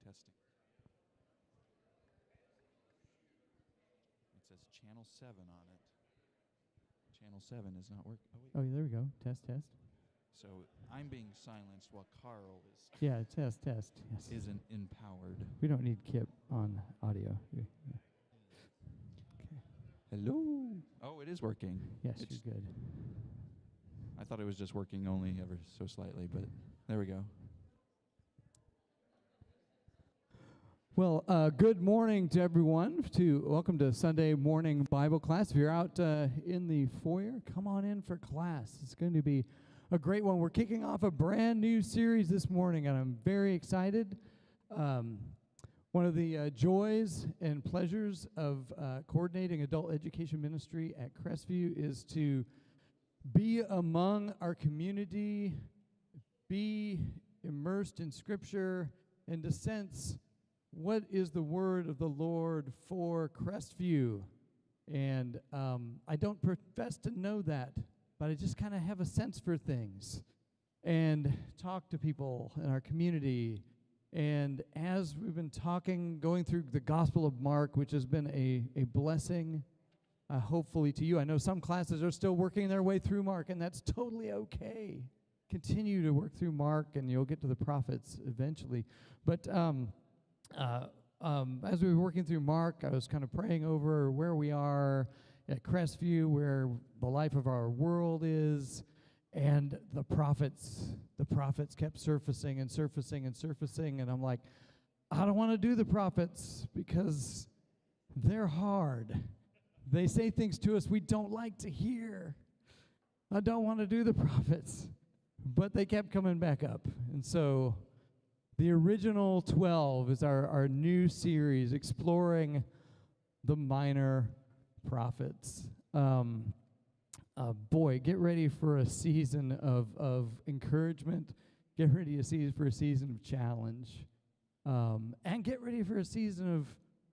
Testing. It says channel 7 on it. Channel 7 is not working. Oh, there we go. Test, test. So I'm being silenced while Carl is Yeah, test, test. Yes. isn't empowered. We don't need Kip on audio. Yeah. Okay. Hello. Oh, it is working. Yes, you're good. I thought it was just working only ever so slightly, but there we go. Well, good morning to everyone. Welcome to Sunday morning Bible class. If you're out in the foyer, come on in for class. It's going to be a great one. We're kicking off a brand new series this morning, and I'm very excited. One of the joys and pleasures of coordinating adult education ministry at Crestview is to be among our community, be immersed in Scripture, and to sense what is the word of the Lord for Crestview. And I don't profess to know that, but I just kind of have a sense for things and talk to people in our community. And as we've been talking, going through the Gospel of Mark, which has been a blessing, hopefully to you. I know some classes are still working their way through Mark, and that's totally okay. Continue to work through Mark, and you'll get to the prophets eventually. But as we were working through Mark, I was kind of praying over where we are at Crestview, where the life of our world is, and the prophets kept surfacing and surfacing and surfacing, and I'm like, I don't want to do the prophets because they're hard. They say things to us we don't like to hear. I don't want to do the prophets, but they kept coming back up, and so the original 12 is our new series exploring the minor prophets. Boy, get ready for a season of encouragement. Get ready for a season of challenge. And get ready for a season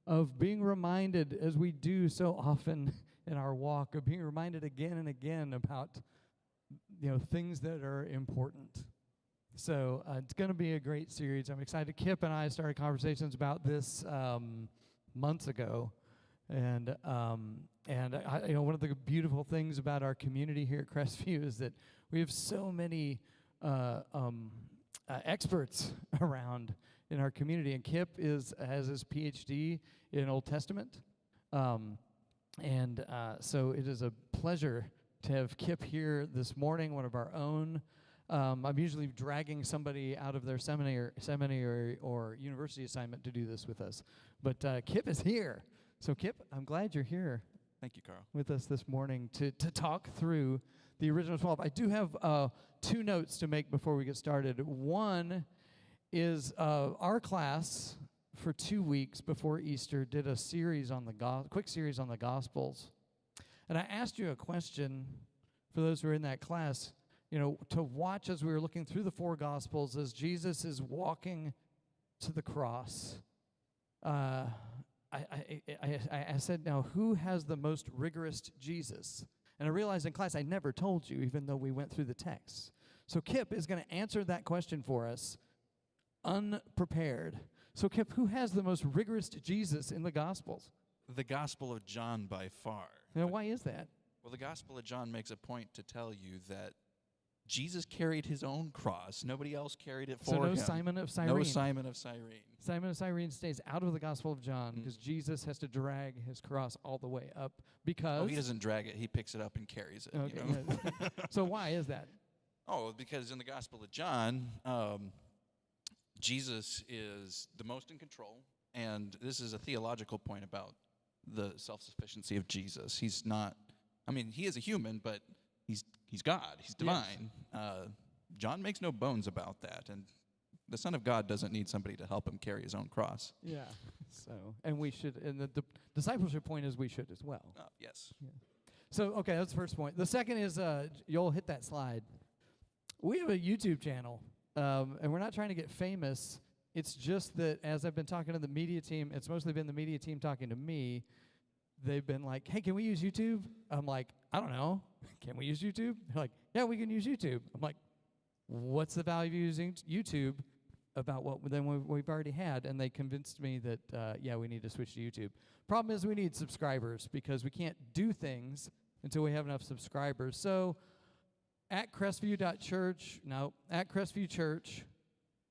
of being reminded, as we do so often in our walk, of being reminded again and again about things that are important. So it's going to be a great series. I'm excited. Kip and I started conversations about this months ago, and one of the beautiful things about our community here at Crestview is that we have so many experts around in our community. And Kip has his PhD in Old Testament, so it is a pleasure to have Kip here this morning, one of our own. I'm usually dragging somebody out of their seminary or university assignment to do this with us. But Kip is here. So Kip, I'm glad you're here. Thank you, Carl. With us this morning to talk through the original 12. I do have two notes to make before we get started. One is our class for 2 weeks before Easter did a series on quick series on the Gospels. And I asked you a question for those who are in that class, to watch as we were looking through the four Gospels as Jesus is walking to the cross. I said, now, who has the most rigorous Jesus? And I realized in class I never told you, even though we went through the text. So Kip is going to answer that question for us, unprepared. So Kip, who has the most rigorous Jesus in the Gospels? The Gospel of John by far. Now, why is that? Well, the Gospel of John makes a point to tell you that Jesus carried his own cross. Nobody else carried it for him. So no Simon of Cyrene. No Simon of Cyrene. Simon of Cyrene stays out of the Gospel of John because Jesus has to drag his cross all the way up because... Oh, he doesn't drag it. He picks it up and carries it. Okay. So why is that? Oh, because in the Gospel of John, Jesus is the most in control. And this is a theological point about the self-sufficiency of Jesus. He's not... he is a human, but... He's God. He's divine. Yes. John makes no bones about that, and the Son of God doesn't need somebody to help him carry his own cross. Yeah. So, and we should, and the discipleship point is we should as well. Yes. Yeah. So, okay, that's the first point. The second is, you'll hit that slide. We have a YouTube channel, and we're not trying to get famous. It's just that as I've been talking to the media team, it's mostly been the media team talking to me. They've been like, hey, can we use YouTube? I'm like, I don't know. Can we use YouTube? They're like, yeah, we can use YouTube. I'm like, what's the value of using YouTube about we've already had, and they convinced me that, we need to switch to YouTube. Problem is we need subscribers because we can't do things until we have enough subscribers. So at Crestview Church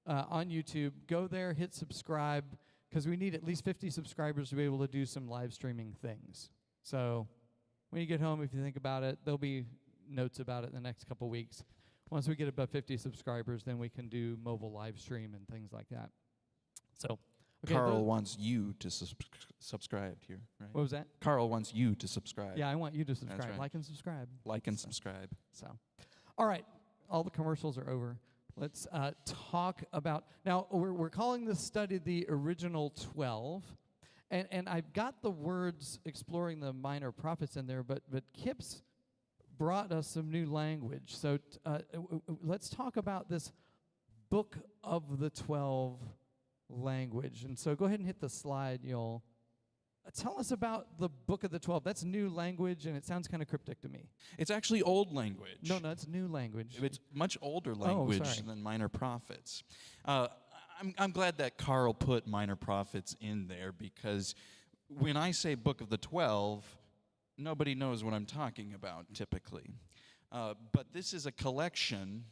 on YouTube, go there, hit subscribe, because we need at least 50 subscribers to be able to do some live streaming things. So when you get home, if you think about it, there'll be notes about it in the next couple weeks. Once we get above 50 subscribers, then we can do mobile live stream and things like that. So, okay, Carl wants you to subscribe here, right? What was that? Carl wants you to subscribe. Yeah, I want you to subscribe. That's right. Like and subscribe. Like and subscribe. So, all right, all the commercials are over. Let's talk about, now we're calling this study the original 12, and I've got the words exploring the minor prophets in there, but Kip's brought us some new language. So let's talk about this book of the 12 language. And so go ahead and hit the slide, y'all. Tell us about the book of the 12. That's new language, and it sounds kind of cryptic to me. It's actually old language. No, it's new language. It's much older language than minor prophets. I'm glad that Carl put minor prophets in there, because when I say book of the 12, nobody knows what I'm talking about typically. But this is a collection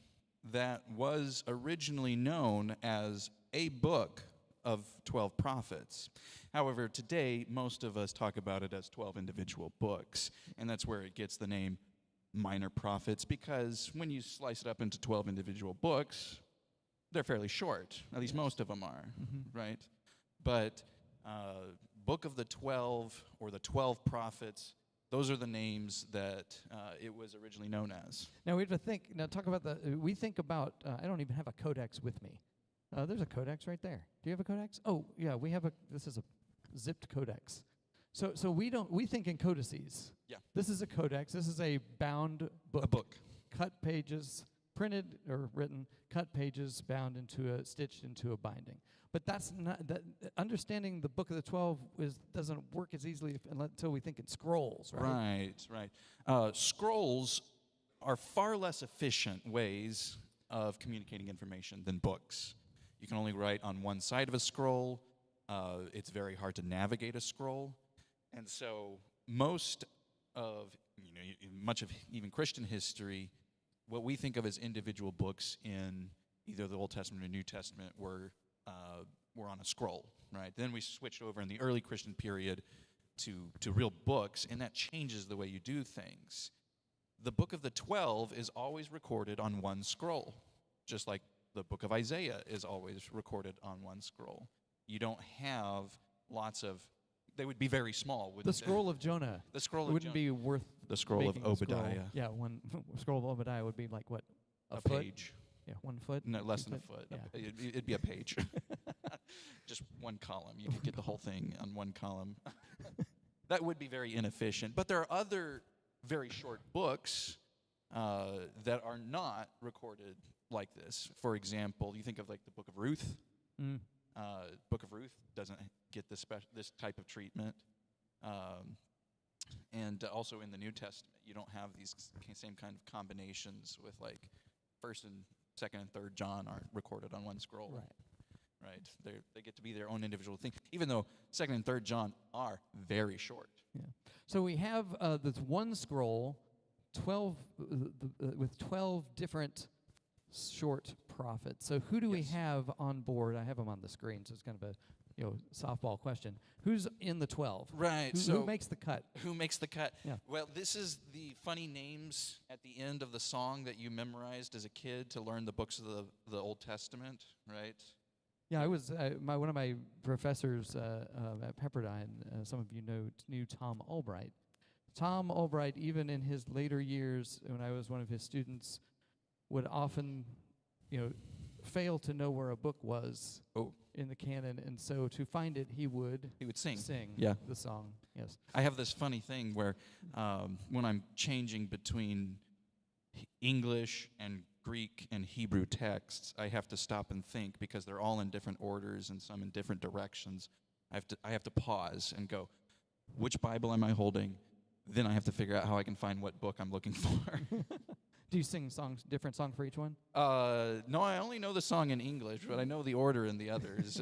that was originally known as a book of 12 prophets. However, today, most of us talk about it as 12 individual books, and that's where it gets the name minor prophets, because when you slice it up into 12 individual books, they're fairly short. At least most of them are, right? But book of the 12 or the 12 prophets, those are the names that it was originally known as. Now we have to think. Now talk about we think about. I don't even have a codex with me. There's a codex right there. Do you have a codex? Oh yeah, we have a. This is a zipped codex. So we think in codices. Yeah. This is a codex. This is a bound book. A book. Cut pages, printed or written, cut pages, bound stitched into a binding. But that's not that. Understanding the book of the 12 doesn't work as easily until we think in scrolls, right? Right. Scrolls are far less efficient ways of communicating information than books. You can only write on one side of a scroll. It's very hard to navigate a scroll, and so much of even Christian history, what we think of as individual books in either the Old Testament or New Testament were on a scroll, right? Then we switched over in the early Christian period to real books, and that changes the way you do things. The book of the 12 is always recorded on one scroll, just like the book of Isaiah is always recorded on one scroll. You don't have lots of, they would be very small. The scroll of Jonah. The scroll of wouldn't be worth. The scroll of Obadiah. Scroll. Yeah, one scroll of Obadiah would be like what? A foot? page. Yeah, 1 foot. No, less than a foot. Yeah. It'd be a page. Just one column. You could get the whole thing on one column. That would be very inefficient. But there are other very short books that are not recorded like this. For example, you think of like the Book of Ruth. Book of Ruth doesn't get this type of treatment. And also in the New Testament, you don't have these same kind of combinations with like 1st and 2nd and 3rd John aren't recorded on one scroll. Right. They get to be their own individual thing, even though 2nd and 3rd John are very short. Yeah. So we have this one scroll, 12 with 12 different short prophets. So who do we have on board? I have them on the screen, so it's kind of a softball question. Who's in the 12? Right. Who makes the cut? Who makes the cut? Yeah. Well, this is the funny names at the end of the song that you memorized as a kid to learn the books of the Old Testament, right? Yeah, I was one of my professors at Pepperdine. Some of you knew Tom Albright. Tom Albright, even in his later years, when I was one of his students, would often, fail to know where a book was in the canon, and so to find it, he would sing the song. Yes, I have this funny thing where when I'm changing between English and Greek and Hebrew texts, I have to stop and think because they're all in different orders and some in different directions. I have to pause and go, which Bible am I holding? Then I have to figure out how I can find what book I'm looking for. Do you sing different song for each one? No, I only know the song in English, but I know the order in the others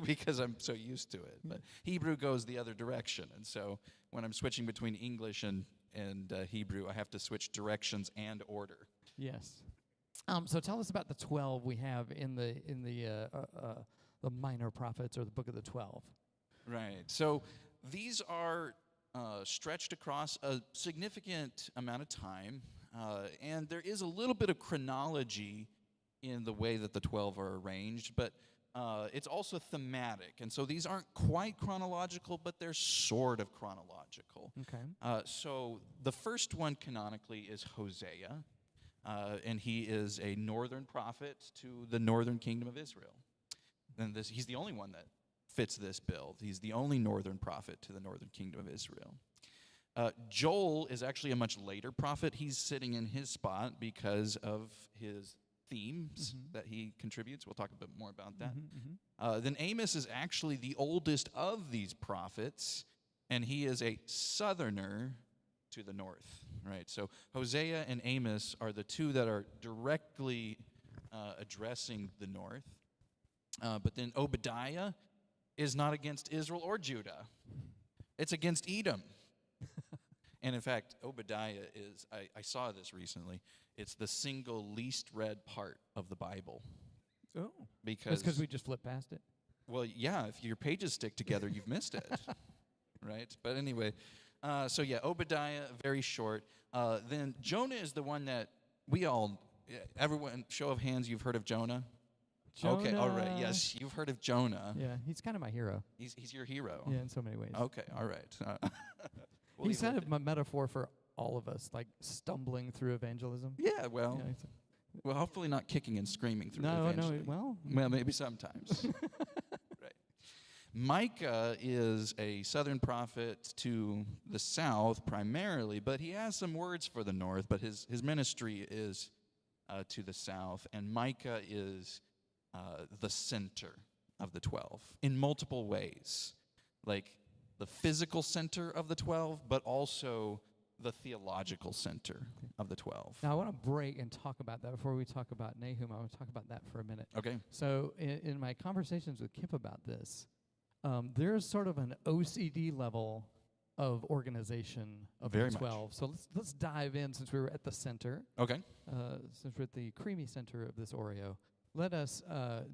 because I'm so used to it. But Hebrew goes the other direction, and so when I'm switching between English and Hebrew, I have to switch directions and order. Yes. So tell us about the 12 we have in the minor prophets or the book of the 12. Right. So these are stretched across a significant amount of time, and there is a little bit of chronology in the way that the 12 are arranged, but it's also thematic. And so these aren't quite chronological, but they're sort of chronological. Okay. So the first one canonically is Hosea, and he is a northern prophet to the northern kingdom of Israel. And he's the only one that fits this bill. He's the only northern prophet to the northern kingdom of Israel. Joel is actually a much later prophet. He's sitting in his spot because of his themes that he contributes. We'll talk a bit more about that. Then Amos is actually the oldest of these prophets, and he is a southerner to the north, right? So Hosea and Amos are the two that are directly addressing the north. But then Obadiah is not against Israel or Judah. It's against Edom. And in fact, Obadiah is, I saw this recently, it's the single least read part of the Bible. Oh. Because we just flipped past it? Well, yeah, if your pages stick together, you've missed it. Right? But anyway, so yeah, Obadiah, very short. Then Jonah is the one that everyone, show of hands, you've heard of Jonah? Jonah. Okay, all right, yes, you've heard of Jonah. Yeah, he's kind of my hero. He's your hero. Yeah, in so many ways. Okay, all right. He's kind of my metaphor for all of us, like stumbling through evangelism. Yeah, well, Yeah, well, hopefully not kicking and screaming through evangelism. well, maybe sometimes. Right. Micah is a southern prophet to the south primarily, but he has some words for the north, but his ministry is to the south, and Micah is the center of the 12 in multiple ways, like the physical center of the 12, but also the theological center of the 12. Now, I want to break and talk about that before we talk about Nahum. I want to talk about that for a minute. Okay. So in my conversations with Kip about this, there's sort of an OCD level of organization of Very the much. 12. So let's dive in since we were at the center. Okay. Since we're at the creamy center of this Oreo, let us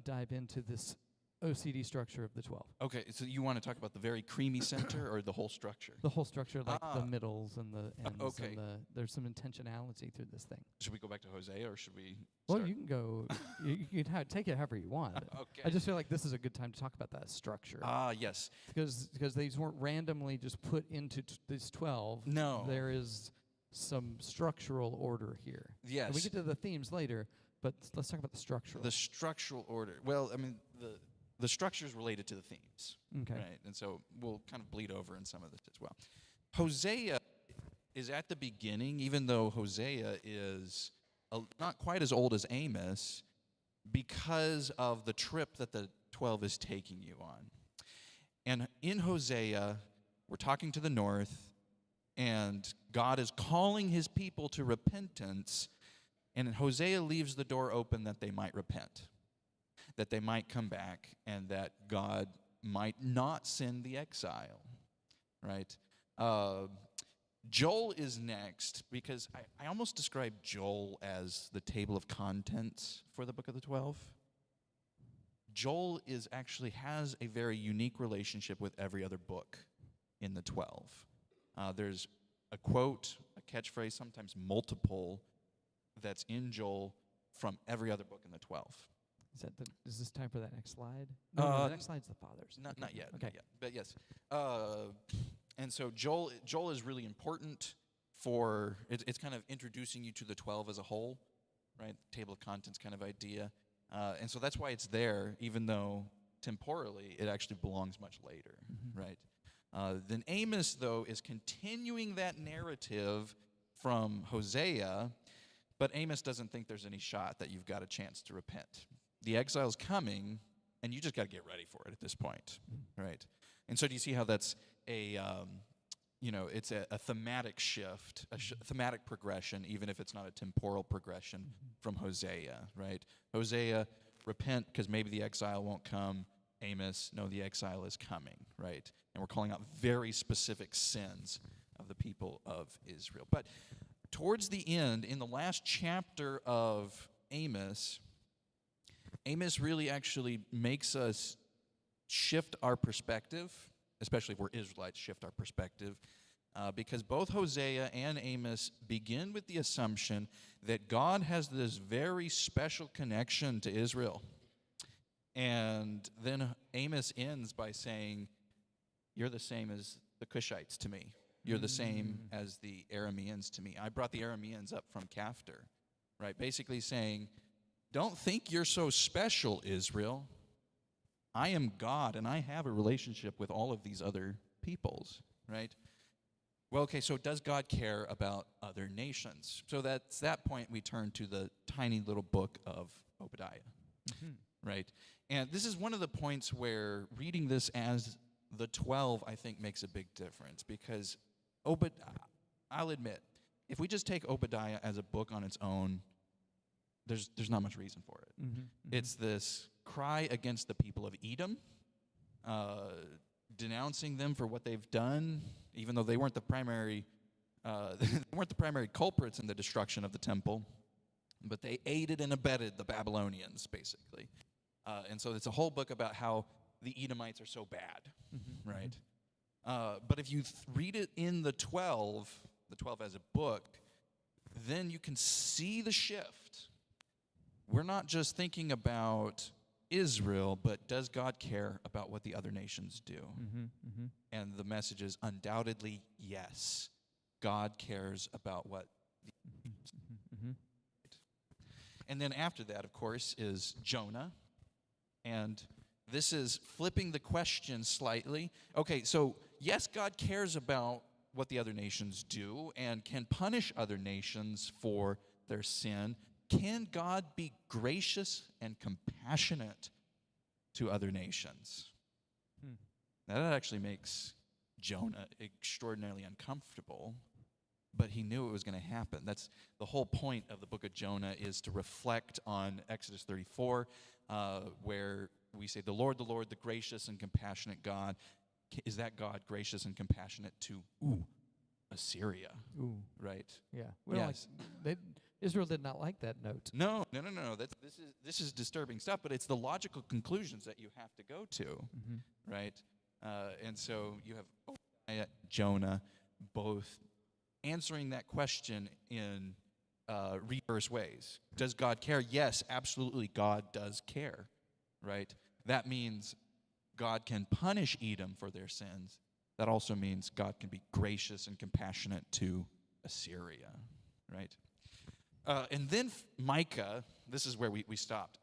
dive into this OCD structure of the 12. Okay, so you want to talk about the very creamy center or the whole structure? The whole structure, like the middles and the ends. Okay. And there's some intentionality through this thing. Should we go back to Hosea or should we Well, start? you can go, you can take it however you want. Okay. I just feel like this is a good time to talk about that structure. Yes. Because these weren't randomly just put into these 12. No. There is some structural order here. Yes. And we get to the themes later, but let's talk about the structural. The structural order. Well, I mean, the structure is related to the themes. Okay. Right? And so we'll kind of bleed over in some of this as well. Hosea is at the beginning, even though Hosea is not quite as old as Amos, because of the trip that the 12 is taking you on. And in Hosea, we're talking to the north, and God is calling his people to repentance, and Hosea leaves the door open that they might repent, that they might come back, and that God might not send the exile, right? Joel is next, because I almost describe Joel as the table of contents for the book of the 12. Joel actually has a very unique relationship with every other book in the 12. There's a quote, a catchphrase, sometimes multiple, that's in Joel from every other book in the 12. Is this time for that next slide? No, the next slide's the Father's. Not yet. Okay. Not yet. But yes. And so Joel is really important for, it's kind of introducing you to the 12 as a whole, right? Table of contents kind of idea. And so that's why it's there, even though temporally it actually belongs much later, right? Then Amos, though, is continuing that narrative from Hosea, but Amos doesn't think there's any shot that you've got a chance to repent. The exile's coming, and you just got to get ready for it at this point, right? And so do you see how that's it's a thematic shift, thematic progression, even if it's not a temporal progression from Hosea, right? Hosea, repent because maybe the exile won't come. Amos, no, the exile is coming, right? And we're calling out very specific sins of the people of Israel. But towards the end, in the last chapter of Amos really actually makes us shift our perspective, especially if we're Israelites, shift our perspective, because both Hosea and Amos begin with the assumption that God has this very special connection to Israel. And then Amos ends by saying, you're the same as the Cushites to me. You're the same as the Arameans to me. I brought the Arameans up from Kaphtor, right? Basically saying, don't think you're so special, Israel. I am God, and I have a relationship with all of these other peoples, right? Well, okay, so does God care about other nations? So that's that point we turn to the tiny little book of Obadiah, right? And this is one of the points where reading this as the 12, I think, makes a big difference, because I'll admit, if we just take Obadiah as a book on its own, there's not much reason for it. It's this cry against the people of Edom, denouncing them for what they've done, even though they weren't the primary culprits in the destruction of the temple, but they aided and abetted the Babylonians, basically. And so it's a whole book about how the Edomites are so bad, right? But if you read it in the 12 as a book, then you can see the shift. We're not just thinking about Israel, but does God care about what the other nations do? And the message is undoubtedly yes. God cares about what And then after that, of course, is Jonah. And this is flipping the question slightly. Okay, so yes, God cares about what the other nations do and can punish other nations for their sin. Can God be gracious and compassionate to other nations? Now, that actually makes Jonah extraordinarily uncomfortable, but he knew it was going to happen. That's the whole point of the book of Jonah, is to reflect on Exodus 34, where we say, the Lord, the gracious and compassionate God. Is that God gracious and compassionate to Assyria? Right? Yeah. Yes. Israel did not like that note. No. This is disturbing stuff, but it's the logical conclusions that you have to go to, right? And so you have Obadiah, Jonah, both answering that question in reverse ways. Does God care? Yes, absolutely, God does care, right? That means God can punish Edom for their sins. That also means God can be gracious and compassionate to Assyria, right? And then Micah, this is where we stopped.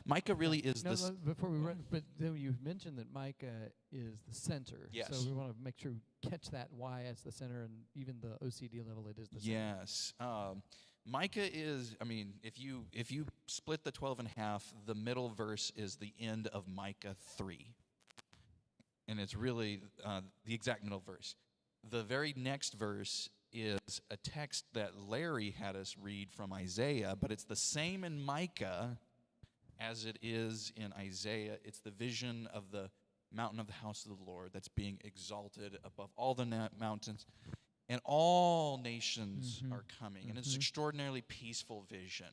Micah really is this. Before we run, but then you mentioned that Micah is the center. Yes. So we want to make sure we catch that why as the center, and even the OCD level, it is the center. Yes. Micah is, if you split the 12 in half, the middle verse is the end of Micah 3. And it's really the exact middle verse. The very next verse is a text that Larry had us read from Isaiah, but it's the same in Micah as it is in Isaiah. It's the vision of the mountain of the house of the Lord that's being exalted above all the mountains, and all nations are coming. And it's an extraordinarily peaceful vision,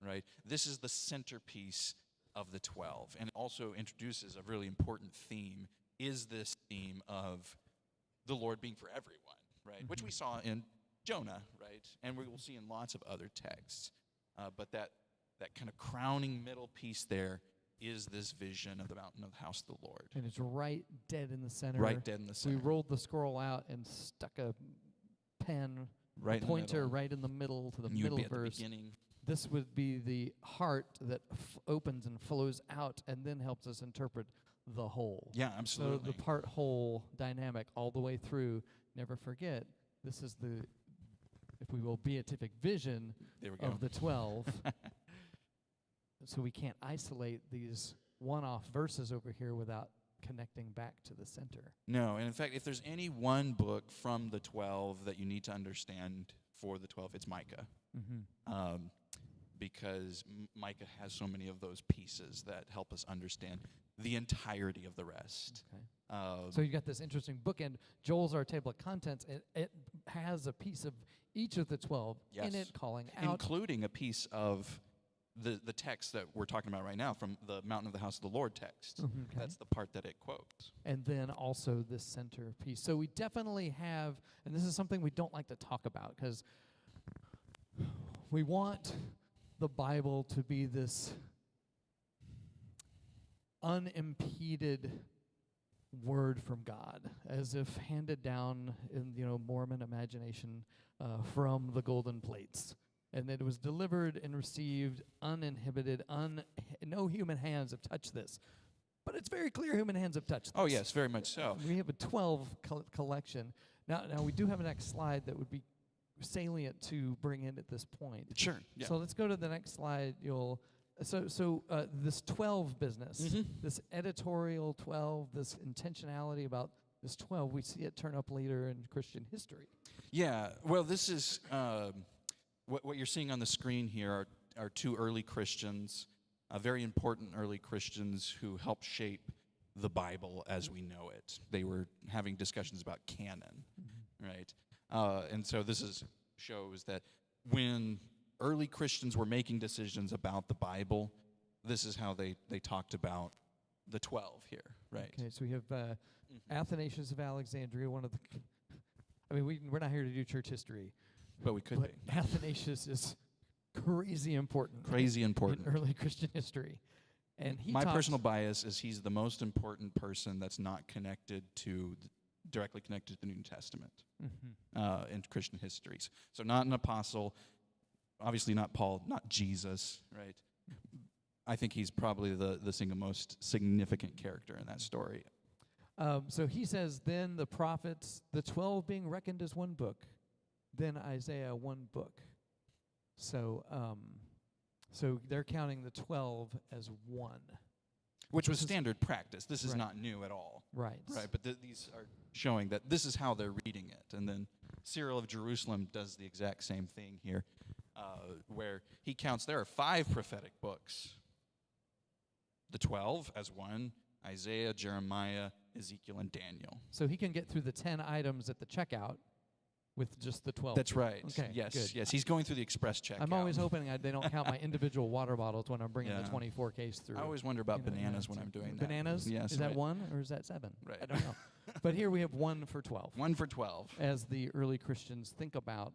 right? This is the centerpiece of the 12, and it also introduces a really important theme, is this theme of the Lord being for everyone, right? Which we saw in Jonah, right? And we will see in lots of other texts. But that kind of crowning middle piece there is this vision of the mountain of the house of the Lord. And it's right dead in the center. Right dead in the center. We rolled the scroll out and stuck a pen, right a pointer right in the middle to the and middle be at verse. The beginning. This would be the heart that opens and flows out and then helps us interpret the whole. Yeah, absolutely. So the part-whole dynamic all the way through. Never forget, this is the, if we will, beatific vision of the 12. So we can't isolate these one-off verses over here without connecting back to the center. No, and in fact, if there's any one book from the 12 that you need to understand for the 12, it's Micah. Because Micah has so many of those pieces that help us understand the entirety of the rest. Okay. So you got this interesting bookend. Joel's our table of contents. It has a piece of each of the 12 in it, calling out, including a piece of the text that we're talking about right now from the Mountain of the House of the Lord text. Okay. That's the part that it quotes. And then also this center piece. So we definitely have, and this is something we don't like to talk about because we want the Bible to be this unimpeded word from God, as if handed down in Mormon imagination from the golden plates, and that it was delivered and received uninhibited. No human hands have touched this, but it's very clear human hands have touched this. Oh yes, very much so. We have a 12 collection. Now we do have a next slide that would be salient to bring in at this point. Sure. Yeah. So let's go to the next slide. This 12 business, this editorial 12, this intentionality about this 12, we see it turn up later in Christian history. Yeah. Well, this is what you're seeing on the screen here are two early Christians, very important early Christians who helped shape the Bible as we know it. They were having discussions about canon, right? And so this shows that when early Christians were making decisions about the Bible, this is how they talked about the 12 here, right? Okay, so we have Athanasius of Alexandria, one of the... we're not here to do church history. But we could be. Athanasius is crazy important. Crazy important. In early Christian history. And my personal bias is he's the most important person that's not directly connected to the New Testament in Christian histories. So not an apostle, obviously not Paul, not Jesus, right? I think he's probably the single most significant character in that story. So he says, then the prophets, the 12 being reckoned as one book, then Isaiah one book. So they're counting the 12 as one. Which was standard practice. This is not new at all. Right. Right, but these are showing that this is how they're reading it. And then Cyril of Jerusalem does the exact same thing here, where he counts there are 5 prophetic books. The 12 as one, Isaiah, Jeremiah, Ezekiel, and Daniel. So he can get through the 10 items at the checkout with just the 12. That's right. Okay, yes, good. yes. He's going through the express checkout. I'm always hoping they don't count my individual water bottles when I'm bringing the 24 case through. I always wonder about bananas when I'm doing that. Bananas? Yes. Is that 1 or is that 7? Right. I don't know. But here we have 1 for 12. 1 for 12. As the early Christians think about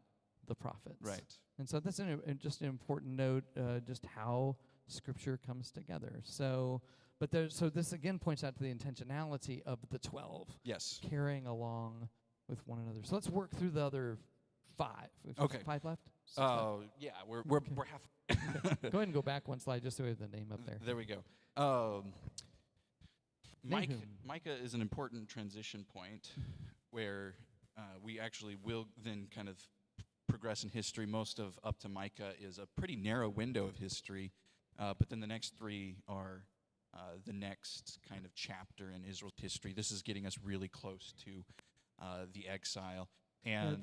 the prophets. Right. And so that's just an important note, just how Scripture comes together. So this again points out to the intentionality of the 12. Yes. Carrying along with one another. So let's work through the other 5. Okay. 5 left? Yeah, we're half. Go ahead and go back one slide just so we have the name up there. There we go. Nahum. Micah is an important transition point where we actually will then kind of progress in history. Most of up to Micah is a pretty narrow window of history, but then the next 3 are the next kind of chapter in Israel's history. This is getting us really close to the exile. And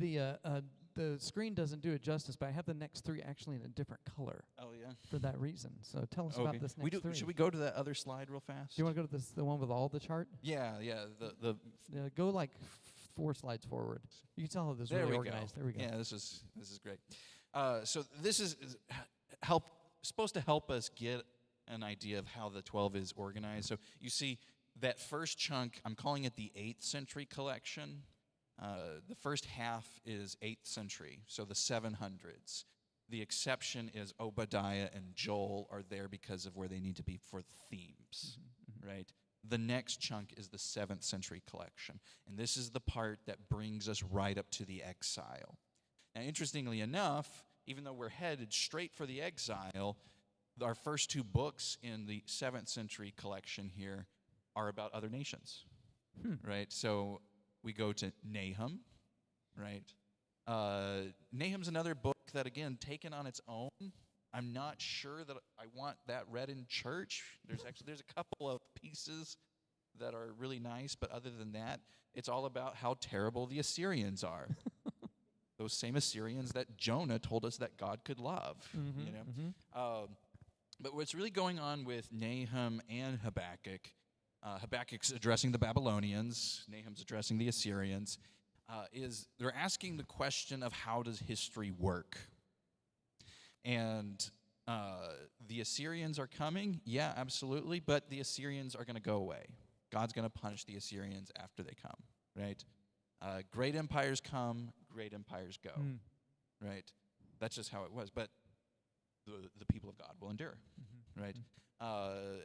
the screen doesn't do it justice, but I have the next 3 actually in a different color. Oh, yeah? For that reason. So tell us about this next 3. Should we go to that other slide real fast? Do you want to go to the one with all the chart? Yeah. Go like 4 slides forward. You can tell how this is really organized. There we go. Yeah, this is great. So this is supposed to help us get an idea of how the 12 is organized. So you see that first chunk, I'm calling it the 8th century collection. The first half is 8th century, so the 700s. The exception is Obadiah and Joel are there because of where they need to be for themes, right? The next chunk is the 7th century collection, and this is the part that brings us right up to the exile. Now, interestingly enough, even though we're headed straight for the exile, our first 2 books in the 7th century collection here are about other nations, right? So we go to Nahum, right? Nahum's another book that, again, taken on its own, I'm not sure that I want that read in church. There's a couple of pieces that are really nice, but other than that, it's all about how terrible the Assyrians are. Those same Assyrians that Jonah told us that God could love, you know. But what's really going on with Nahum and Habakkuk, Habakkuk's addressing the Babylonians, Nahum's addressing the Assyrians, is they're asking the question of how does history work? And the Assyrians are coming, yeah, absolutely, but the Assyrians are going to go away. God's going to punish the Assyrians after they come, right? Great empires come, great empires go, right? That's just how it was. But the people of God will endure, right?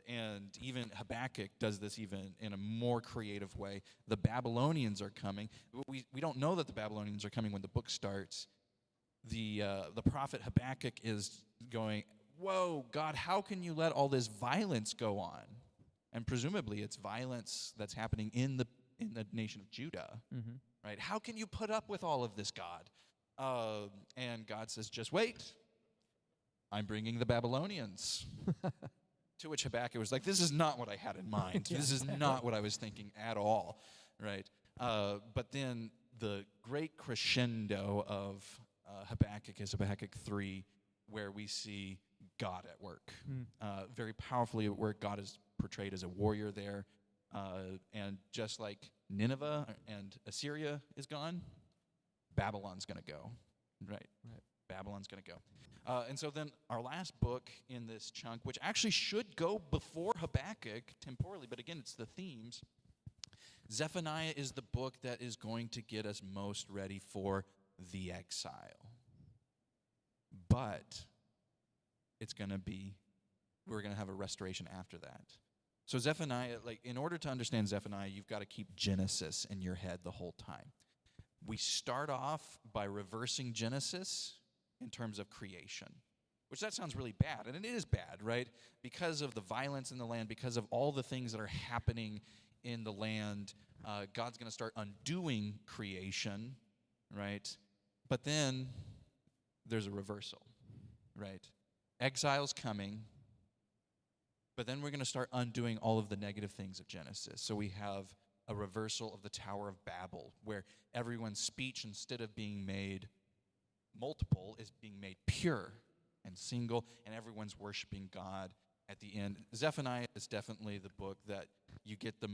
And even Habakkuk does this even in a more creative way. The Babylonians are coming. We don't know that the Babylonians are coming when the book starts. The prophet Habakkuk is going, whoa, God, how can you let all this violence go on? And presumably it's violence that's happening in the nation of Judah, right? How can you put up with all of this, God? And God says, just wait. I'm bringing the Babylonians. To which Habakkuk was like, this is not what I had in mind. This is not what I was thinking at all, right? But then the great crescendo of Habakkuk is Habakkuk 3, where we see God at work. Very powerfully at work. God is portrayed as a warrior there. And just like Nineveh and Assyria is gone, Babylon's going to go, right? Babylon's going to go. And so then our last book in this chunk, which actually should go before Habakkuk temporally, but again, it's the themes. Zephaniah is the book that is going to get us most ready for the exile. But it's going to be, we're going to have a restoration after that. So Zephaniah, like, in order to understand Zephaniah, you've got to keep Genesis in your head the whole time. We start off by reversing Genesis in terms of creation, which that sounds really bad, and it is bad, right? Because of the violence in the land, because of all the things that are happening in the land, God's going to start undoing creation, right? But then there's a reversal, right? Exile's coming, but then we're going to start undoing all of the negative things of Genesis. So we have a reversal of the Tower of Babel, where everyone's speech, instead of being made multiple, is being made pure and single, and everyone's worshiping God at the end. Zephaniah is definitely the book that you get the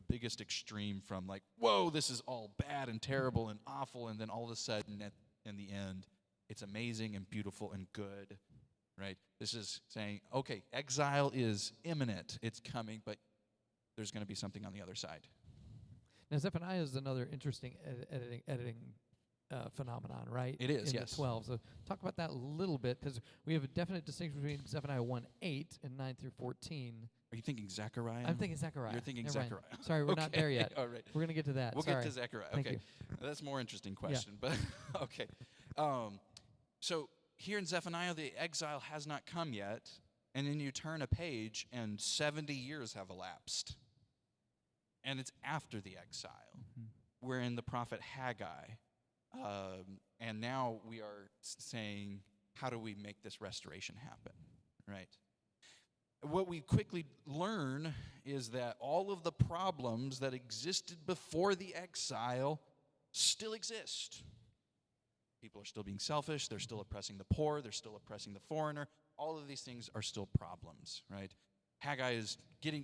biggest extreme from, like, whoa, this is all bad and terrible and awful, and then all of a sudden in the end, it's amazing and beautiful and good, right? This is saying, okay, exile is imminent, it's coming, but there's going to be something on the other side. Now, Zephaniah is another interesting editing phenomenon, right? It is, in yes. The 12. So talk about that a little bit, because we have a definite distinction between Zephaniah 1:8 and 9 through 14. Are you thinking Zechariah? I'm thinking Zechariah. You're thinking Never mind. Zechariah. Sorry, we're not there yet. All right. We're going to get to that. We'll Sorry. get to Zechariah. Thank Okay. you. That's a more interesting question, but okay. So here in Zephaniah, the exile has not come yet, and then you turn a page, and 70 years have elapsed. And it's after the exile. We're in the prophet Haggai. And now we are saying, how do we make this restoration happen, right? What we quickly learn is that all of the problems that existed before the exile still exist. People are still being selfish. They're still oppressing the poor. They're still oppressing the foreigner. All of these things are still problems, right? Haggai is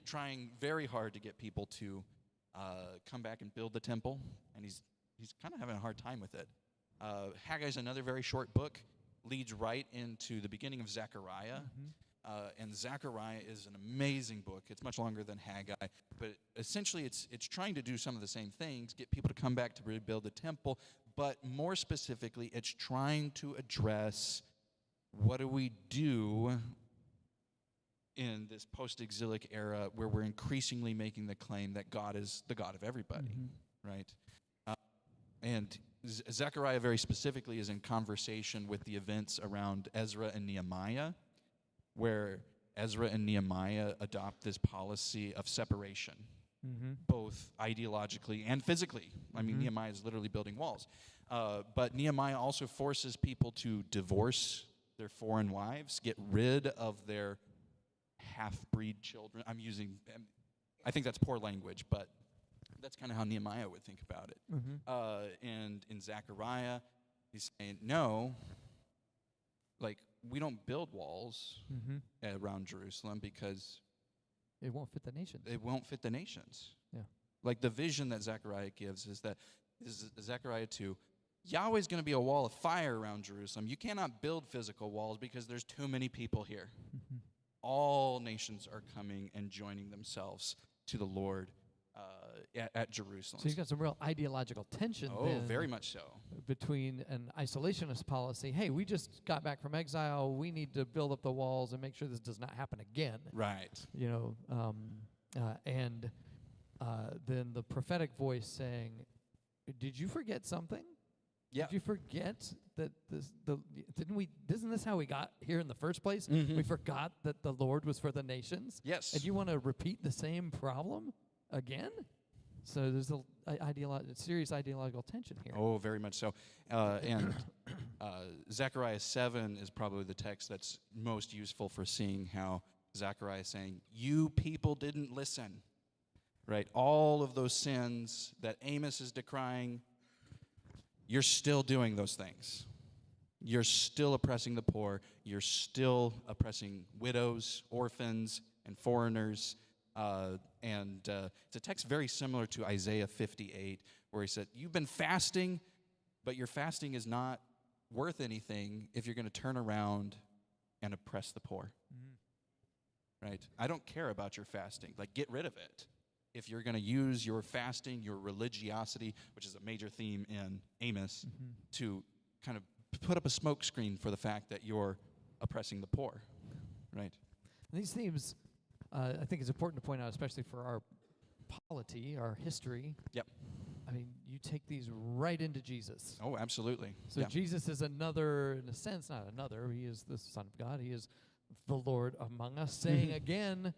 trying very hard to get people to come back and build the temple, and he's kind of having a hard time with it. Haggai is another very short book, leads right into the beginning of Zechariah. And Zechariah is an amazing book. It's much longer than Haggai, but essentially it's trying to do some of the same things, get people to come back to rebuild the temple, but more specifically, it's trying to address what do we do in this post-exilic era where we're increasingly making the claim that God is the God of everybody, right? And Zechariah very specifically is in conversation with the events around Ezra and Nehemiah, where Ezra and Nehemiah adopt this policy of separation, both ideologically and physically. I mean, Nehemiah is literally building walls. But Nehemiah also forces people to divorce their foreign wives, get rid of their half-breed children. I'm using I think that's poor language, but that's kind of how Nehemiah would think about it. And in Zechariah, he's saying, no, like, we don't build walls around Jerusalem because It won't fit the nations. it won't fit the nations. Yeah. Like, the vision that Zechariah gives is that, this is Zechariah 2, Yahweh's going to be a wall of fire around Jerusalem. You cannot build physical walls because there's too many people here. All nations are coming and joining themselves to the Lord at Jerusalem. So you've got some real ideological tension Oh, then very much so. between an isolationist policy. Hey, we just got back from exile. We need to build up the walls and make sure this does not happen again. Right. And then the prophetic voice saying, "Did you forget something? Yeah. Did you forget that isn't this how we got here in the first place? Mhm. We forgot that the Lord was for the nations? Yes. And you want to repeat the same problem again?" So there's a serious ideological tension here. Oh, very much so. And Zechariah 7 is probably the text that's most useful for seeing how Zechariah is saying, you people didn't listen. Right? All of those sins that Amos is decrying, you're still doing those things. You're still oppressing the poor. You're still oppressing widows, orphans, and foreigners. It's a text very similar to Isaiah 58, where he said, you've been fasting, but your fasting is not worth anything if you're going to turn around and oppress the poor. Right? I don't care about your fasting. Like, get rid of it. If you're going to use your fasting, your religiosity, which is a major theme in Amos, to kind of put up a smokescreen for the fact that you're oppressing the poor, right? And these themes, I think it's important to point out, especially for our polity, our history. Yep. I mean, you take these right into Jesus. Oh, absolutely. So yeah. Jesus is another, in a sense, not another. He is the Son of God. He is the Lord among us, saying again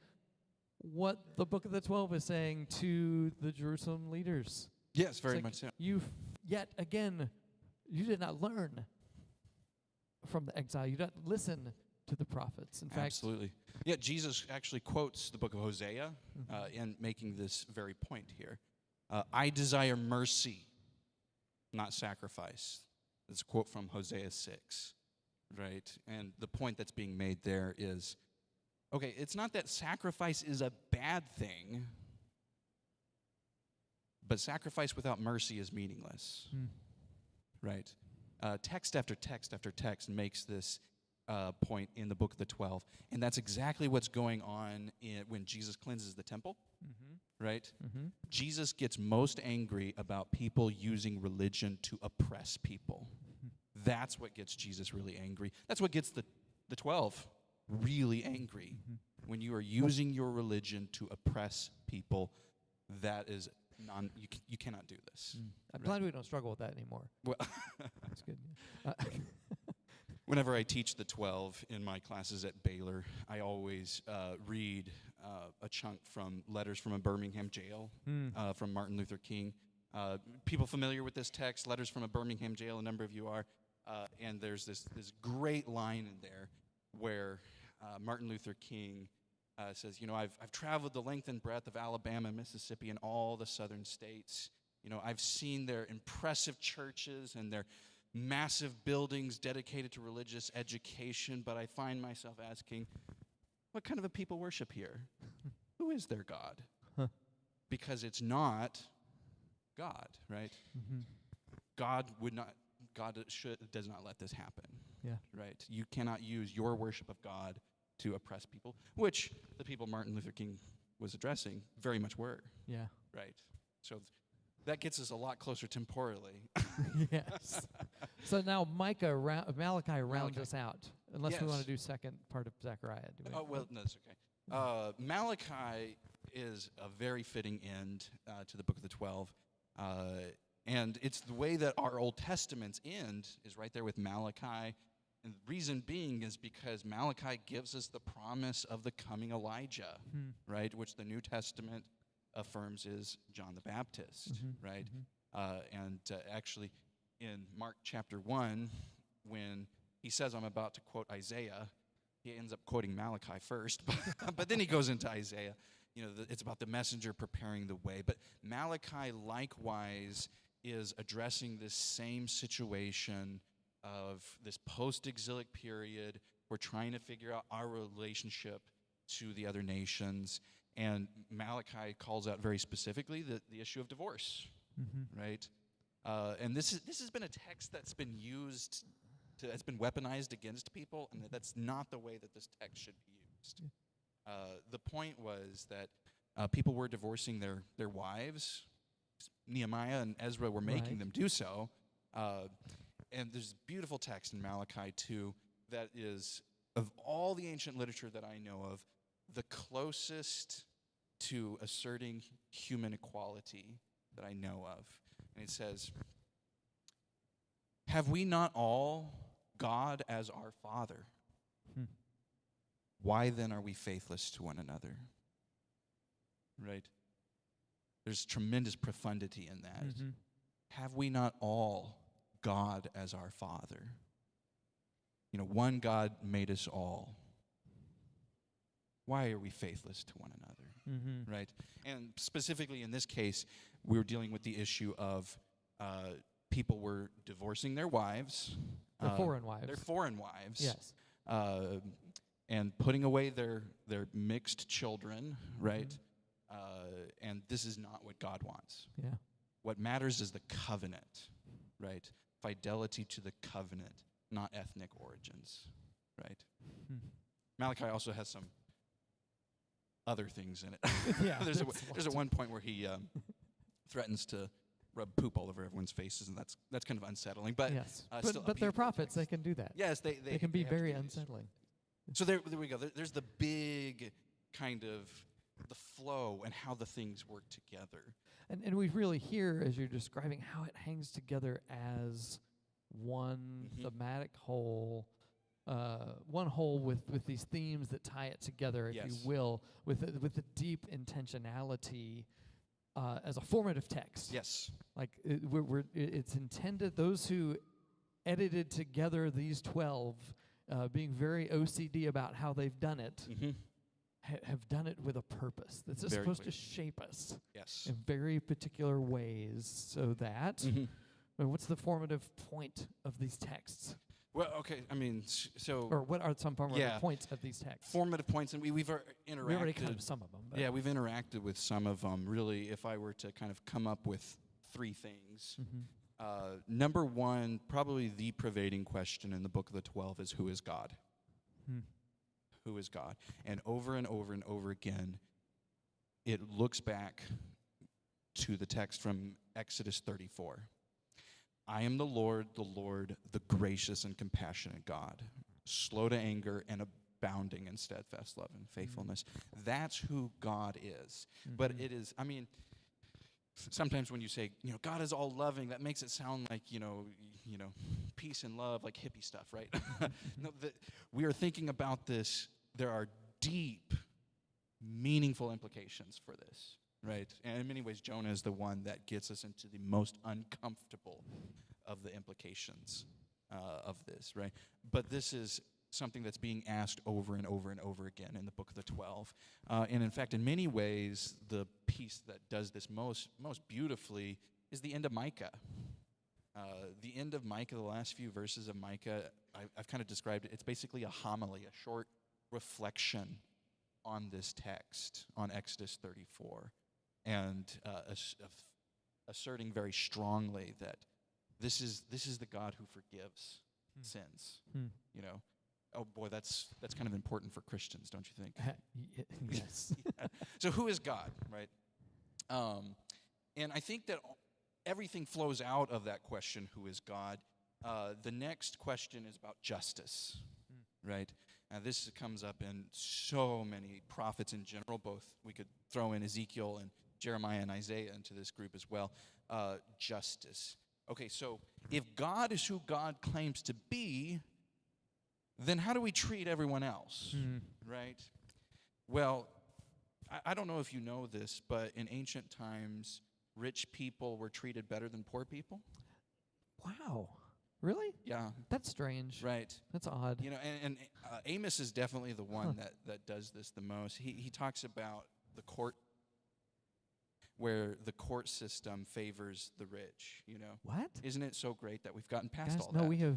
what the Book of the 12 is saying to the Jerusalem leaders. Yes, very It's like, much so. Yet again, you did not learn from the exile. You did not listen to the prophets. In fact, Absolutely. Yeah, Jesus actually quotes the book of Hosea in making this very point here. I desire mercy, not sacrifice. That's a quote from Hosea 6, right? And the point that's being made there is, okay, it's not that sacrifice is a bad thing, but sacrifice without mercy is meaningless, right? Text after text after text makes this point in the book of the 12, and that's exactly what's going on when Jesus cleanses the temple, right? Jesus gets most angry about people using religion to oppress people. That's what gets Jesus really angry. That's what gets the 12 really angry. When you are using your religion to oppress people, that is you cannot do this. I'm glad we don't struggle with that anymore. Well, That's good. whenever I teach the 12 in my classes at Baylor, I always read a chunk from letters from a Birmingham jail from Martin Luther King. People familiar with this text, letters from a Birmingham jail, a number of you are, and there's this great line in there where Martin Luther King says, I've traveled the length and breadth of Alabama, Mississippi, and all the southern states. I've seen their impressive churches and their massive buildings dedicated to religious education, but I find myself asking, what kind of a people worship here? Who is their God? Because it's not God, right? God does not let this happen. Yeah. Right? You cannot use your worship of God to oppress people, which the people Martin Luther King was addressing very much were. Yeah. Right? So that gets us a lot closer temporally. Yes. So now Malachi rounds us out, unless we want to do second part of Zechariah. Oh, well, no, that's okay. Malachi is a very fitting end to the book of the 12. And it's the way that our Old Testaments end is right there with Malachi. And the reason being is because Malachi gives us the promise of the coming Elijah, right? Which the New Testament affirms is John the Baptist, right? Actually, in Mark chapter 1, when he says, I'm about to quote Isaiah, he ends up quoting Malachi first, but then he goes into Isaiah. it's about the messenger preparing the way. But Malachi likewise is addressing this same situation of this post-exilic period. We're trying to figure out our relationship to the other nations. And Malachi calls out very specifically the issue of divorce, right? And this has been a text that's been used, it's been weaponized against people, and that's not the way that this text should be used. The point was that people were divorcing their wives. Nehemiah and Ezra were making them do so. And there's beautiful text in Malachi 2 that is, of all the ancient literature that I know of, the closest to asserting human equality that I know of. And it says, "Have we not all God as our Father? Why then are we faithless to one another?" Right? There's tremendous profundity in that. Have we not all God as our Father? One God made us all. Why are we faithless to one another? Right? And specifically in this case, we were dealing with the issue of people were divorcing their wives. Their foreign wives. Their foreign wives. Yes. And putting away their mixed children, right? And this is not what God wants. Yeah. What matters is the covenant, right? Fidelity to the covenant, not ethnic origins, right? Malachi also has some other things in it. Yeah, there's at one point where he threatens to rub poop all over everyone's faces, and that's kind of unsettling. But yes, still but they're prophets; they can do that. Yes, they can be have to very do this. unsettling. So there we go. There's the big kind of the flow and how the things work together. And we really hear, as you're describing, how it hangs together as one thematic whole, one whole with these themes that tie it together, if you will, with a deep intentionality as a formative text. Yes. Like it's intended, those who edited together these 12, being very OCD about how they've done it, have done it with a purpose. This is supposed to shape us in very particular ways, so that, what's the formative point of these texts? Well, okay, I mean, so... Or what are some formative points of these texts? Formative points, and we've interacted... We already covered some of them. Yeah, we've interacted with some of them. Really, if I were to kind of come up with 3 things. Number 1, probably the pervading question in the book of the 12 is, who is God? Who is God? And over and over again, it looks back to the text from Exodus 34. I am the Lord, the gracious and compassionate God, slow to anger and abounding in steadfast love and faithfulness. That's who God is. But it is, I mean, sometimes when you say, God is all loving, that makes it sound like, peace and love, like hippie stuff, right? No, we are thinking about this. There are deep, meaningful implications for this, right? And in many ways, Jonah is the one that gets us into the most uncomfortable of the implications of this, right? But this is something that's being asked over and over and over again in the book of the 12. And in fact, in many ways, the piece that does this most beautifully is the end of Micah. The end of Micah, the last few verses of Micah, I've kind of described it. It's basically a homily, a short reflection on this text, on Exodus 34, and asserting very strongly that this is the God who forgives sins. Oh boy, that's kind of important for Christians, don't you think? Yes. Yeah. So who is God, right? And I think that everything flows out of that question, who is God? The next question is about justice, right? This comes up in so many prophets in general. Both we could throw in Ezekiel and Jeremiah and Isaiah into this group as well. Justice. Okay, so if God is who God claims to be, then how do we treat everyone else, right? Well, I don't know if you know this, but in ancient times, rich people were treated better than poor people. Wow. Really? Yeah. That's strange. Right. That's odd. And Amos is definitely the one that does this the most. He talks about the court, where the court system favors the rich, you know. What? Isn't it so great that we've gotten past Guys, all no, that? we have.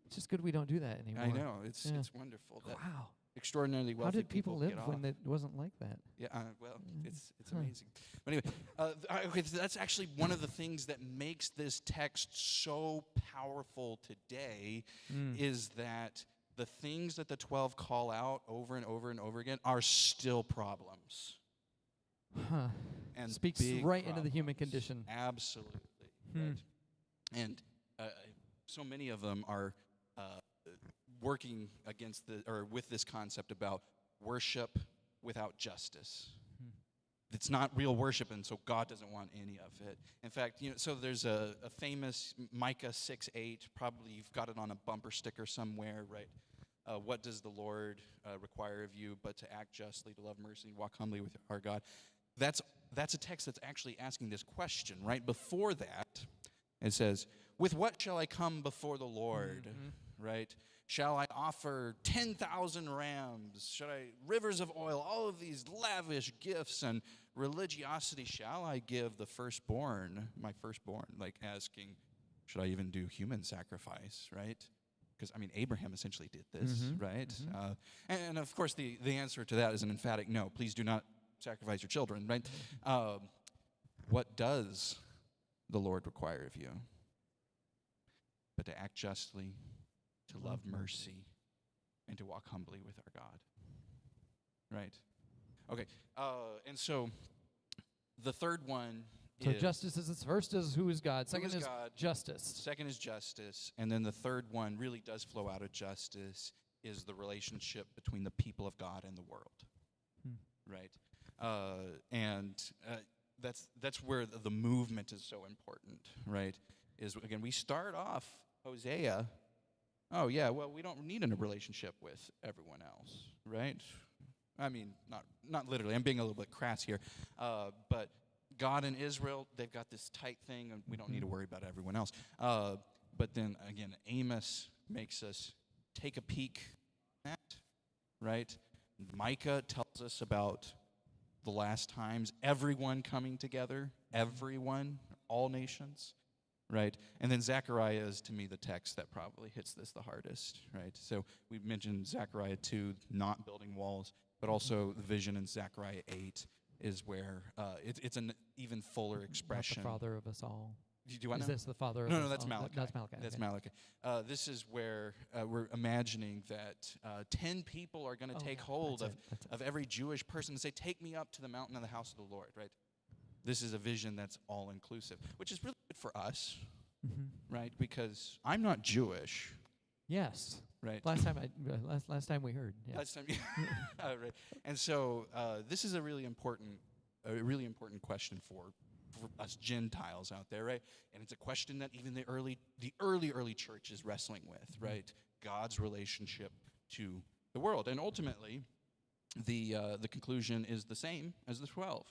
It's just good we don't do that anymore. I know, it's Yeah. it's wonderful that Wow. extraordinarily wealthy How did people live get when off. it wasn't like that? Yeah, well, it's Huh. amazing. But anyway, okay, that's actually one of the things that makes this text so powerful today, is that the things that the 12 call out over and over and over again are still problems. Huh. And Speaks big right into the human problems. condition. Absolutely. Hmm. Right. And so many of them are working against with this concept about worship without justice. It's not real worship, and so God doesn't want any of it. In fact, you know, so there's a famous Micah 6:8. Probably you've got it on a bumper sticker somewhere, right? What does the Lord require of you but to act justly, to love mercy, and walk humbly with our God? That's a text that's actually asking this question. Right before that, it says, "With what shall I come before the Lord?" Right? Shall I offer 10,000 rams? Should I rivers of oil? All of these lavish gifts and religiosity. Shall I give the firstborn, my firstborn? Like asking, should I even do human sacrifice? Right? Because, I mean, Abraham essentially did this, right? And of course, the answer to that is an emphatic no. Please do not sacrifice your children, right? What does the Lord require of you? But to act justly, to love mercy, and to walk humbly with our God. Right? Okay. And so the third one So is justice is its first is who is God. Second is God. justice. Second is justice, and then the third one really does flow out of justice, is the relationship between the people of God and the world. Right? And that's where the movement is so important, right? Is, again, we start off Hosea, oh yeah, well, we don't need a relationship with everyone else, right? I mean, not literally. I'm being a little bit crass here. But God and Israel, they've got this tight thing, and we don't need to worry about everyone else. But then, again, Amos makes us take a peek at that, right? Micah tells us about the last times, everyone coming together, everyone, all nations, right? And then Zechariah is, to me, the text that probably hits this the hardest, right? So we mentioned Zechariah 2, not building walls, but also the vision in Zechariah 8 is where it's an even fuller expression. Not the father of us all. Do I know? Is this the father of us No, all? that's Malachi. That's Malachi. That's okay. Malachi. This is where we're imagining that 10 people are going to take hold that's it. of every Jewish person and say, take me up to the mountain of the house of the Lord, right? This is a vision that's all-inclusive, which is really good for us, right? Because I'm not Jewish, Yes. right? Last time we heard. Yeah. Last time, right. And so this is a really important question for us Gentiles out there, right? And it's a question that even the early church is wrestling with, right? God's relationship to the world, and ultimately, the conclusion is the same as the 12,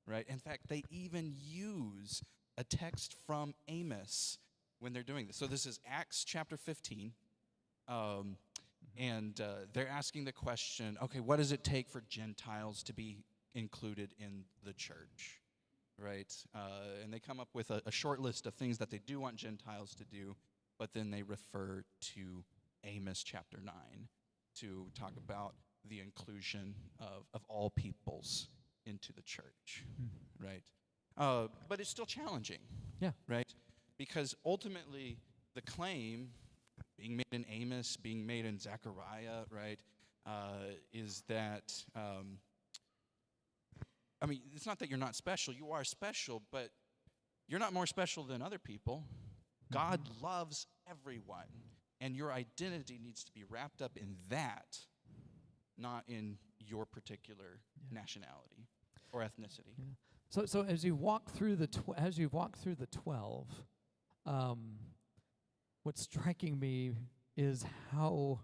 right? In fact, they even use a text from Amos when they're doing this. So this is Acts chapter 15. And they're asking the question, okay, what does it take for Gentiles to be included in the church, right? And they come up with a short list of things that they do want Gentiles to do, but then they refer to Amos chapter 9 to talk about the inclusion of all peoples into the church, right? But it's still challenging, right? Because ultimately, the claim being made in Amos, being made in Zechariah, right, is that, I mean, it's not that you're not special. You are special, but you're not more special than other people. God loves everyone, and your identity needs to be wrapped up in that, not in your particular nationality or ethnicity. Yeah. So as you walk through the 12, what's striking me is how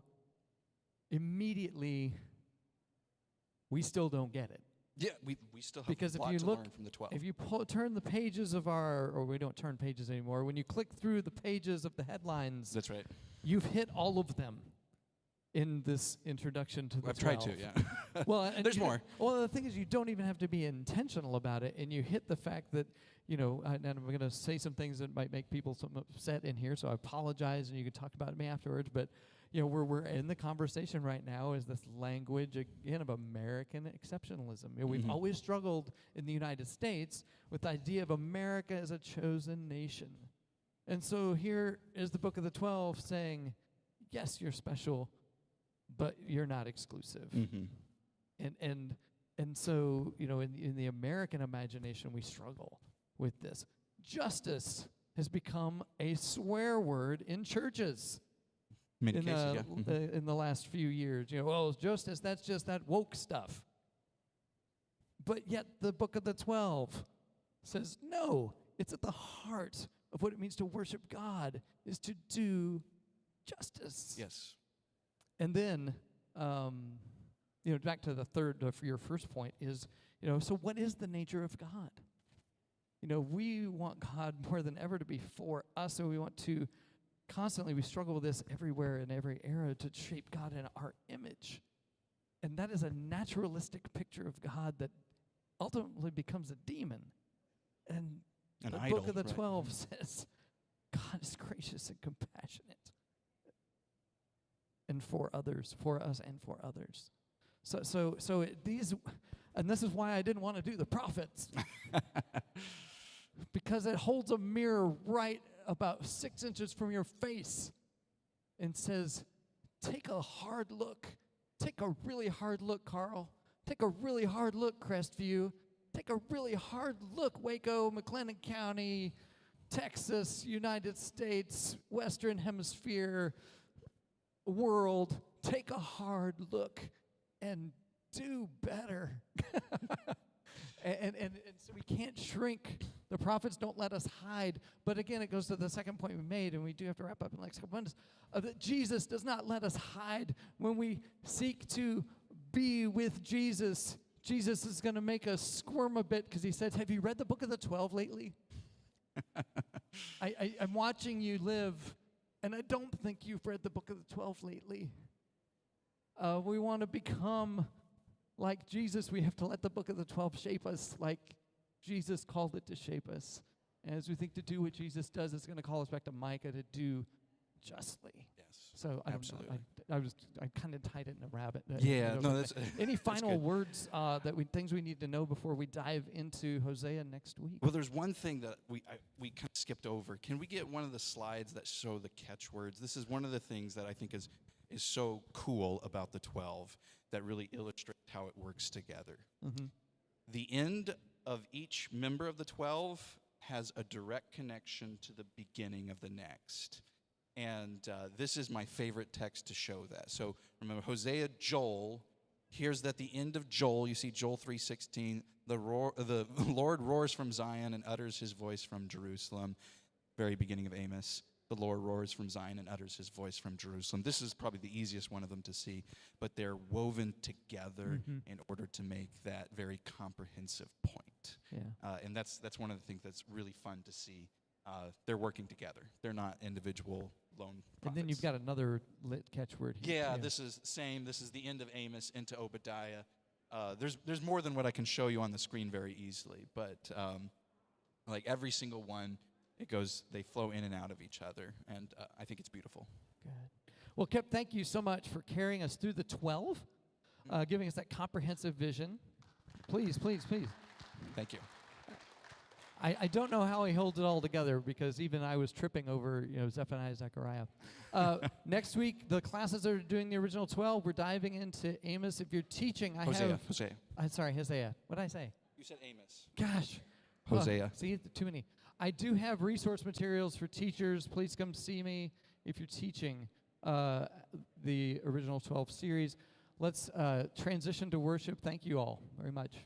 immediately we still don't get it. Yeah, we still have Because a if lot you to look, learn from the 12. if you turn the pages of or we don't turn pages anymore, when you click through the pages of the headlines, That's right. you've hit all of them. in this introduction to the I've tried to, 12. yeah. Well, and There's you more. Well, the thing is, you don't even have to be intentional about it, and you hit the fact that, and I'm going to say some things that might make people some upset in here, so I apologize, and you can talk about me afterwards. But where we're in the conversation right now is this language again of American exceptionalism. We've always struggled in the United States with the idea of America as a chosen nation, and so here is the Book of the 12 saying, yes, you're special, but you're not exclusive. And so, in the American imagination, we struggle with this. Justice has become a swear word in churches Many cases, yeah. in the last few years. Justice, that's just that woke stuff. But yet the Book of the 12 says, no, it's at the heart of what it means to worship God is to do justice. Yes. And then, back to the third, for your first point is, so what is the nature of God? We want God more than ever to be for us, so we want to constantly, we struggle with this everywhere in every era to shape God in our image. And that is a naturalistic picture of God that ultimately becomes a demon. And An the idol, Book of the right. 12 says, God is gracious and compassionate. And for others, for us and for others. And this is why I didn't want to do the prophets. Because it holds a mirror right about 6 inches from your face and says, take a hard look. Take a really hard look, Carl. Take a really hard look, Crestview. Take a really hard look, Waco, McLennan County, Texas, United States, Western Hemisphere, world. Take a hard look and do better. And so we can't shrink. The prophets don't let us hide. But again, it goes to the second point we made, and we do have to wrap up in the next couple minutes, that Jesus does not let us hide. When we seek to be with Jesus, Jesus is going to make us squirm a bit because he says, have you read the Book of the 12 lately? I'm watching you live, and I don't think you've read the Book of the 12 lately. We want to become like Jesus. We have to let the Book of the 12 shape us like Jesus called it to shape us. And as we think to do what Jesus does, it's going to call us back to Micah to do justly. Yes. So absolutely. I kind of tied it in a rabbit. That's Any that's final good. words things we need to know before we dive into Hosea next week? Well, there's one thing that we kind of skipped over. Can we get one of the slides that show the catchwords? This is one of the things that I think is so cool about the 12 that really illustrates how it works together. The end of each member of the 12 has a direct connection to the beginning of the next. And this is my favorite text to show that. So remember, Hosea, Joel, here's that the end of Joel, you see Joel 3:16, the Lord roars from Zion and utters his voice from Jerusalem. Very beginning of Amos. The Lord roars from Zion and utters his voice from Jerusalem. This is probably the easiest one of them to see, but they're woven together in order to make that very comprehensive point. Yeah. And that's one of the things that's really fun to see. They're working together. They're not individual lone prophets. And then you've got another lit catchword here. Yeah, this is same. This is the end of Amos into Obadiah. There's more than what I can show you on the screen very easily, but like every single one, they flow in and out of each other, and I think it's beautiful. Good. Well, Kip, thank you so much for carrying us through the 12, giving us that comprehensive vision. Please. Thank you. I don't know how he holds it all together because even I was tripping over Zephaniah, Zechariah. Next week, the classes are doing the original 12. We're diving into Amos. If you're teaching, Hosea. Hosea. What did I say? You said Amos. Gosh. Hosea. See, too many. I do have resource materials for teachers. Please come see me if you're teaching the original 12 series. Let's transition to worship. Thank you all very much.